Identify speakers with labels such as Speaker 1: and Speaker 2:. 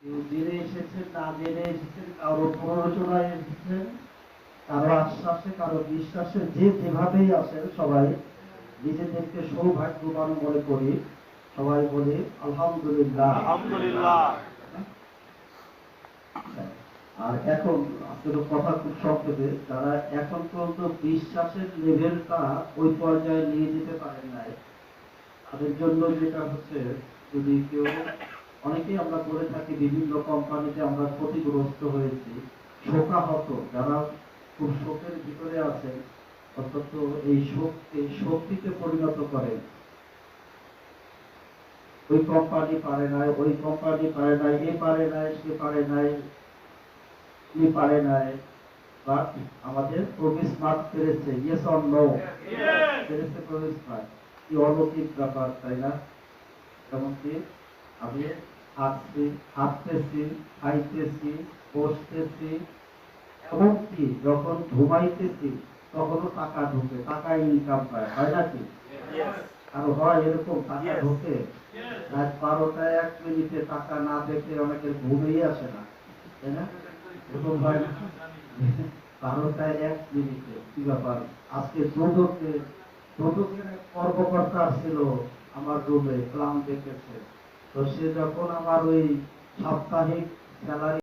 Speaker 1: কেউ জেনে এসেছেন, না জেনে এসেছেন, কারো প্ররোচনায় এসেছেন, কারো আশ্বাসে, কারো বিশ্বাসে, যে যেভাবেই আসেন সবাই নিজেদেরকে সৌভাগ্যবান মনে করি। সবাই বলি আলহামদুলিল্লাহ।
Speaker 2: আলহামদুলিল্লাহ।
Speaker 1: আর এখন আসলে কথা খুব সংক্ষেপে, যারা এখন পর্যন্ত বিশ্বাসের লেভেলটা ওই পর্যায়ে নিয়ে যেতে পারেন নাই, তাদের জন্য যেটা হচ্ছে, যদি কেউ, অনেকেই আমরা করে থাকি, বিভিন্ন কোম্পানিতে আমরা ক্ষতিগ্রস্ত হয়েছি, শোকাহত, যারা খুব শোকের ভিতরে আছেন, অন্তত এই শক্তিতে পরিণত করেন। ওই কোম্পানি পারে নাই, ওই কোম্পানি পারে নাই, এ পারে নাই, সে পারে নাই, উনি পারে নাই, বাট আমাদের প্রবেশ মার্ক পেরেছে। Yes or no? পেরেছে প্রবেশ মার্ক। কি অলৌকিক ব্যাপার, তাই না? যেমনকি আমি হাঁটছি, হাঁটতেছি, খাইতেছি, বসতেছি, এমনকি যখন ঘুমাইতেছি তখনও টাকা ঢুকে, টাকা ইনকাম পায়, হয় নাকি? আর হয় এরকম, টাকা ঢোকে। রাত 12টায় 1 মিনিটে টাকা না দেখে অনেকের ঘুমেই আসে না, তাই না? এরকম হয় না? 12টায় 1 মিনিটে কি ব্যাপার? আজকে দুদকের এক কর্মকর্তা ছিল আমার রুমে, প্ল্যান দেখেছে। তো সে যখন আমার ওই সাপ্তাহিক স্যালারি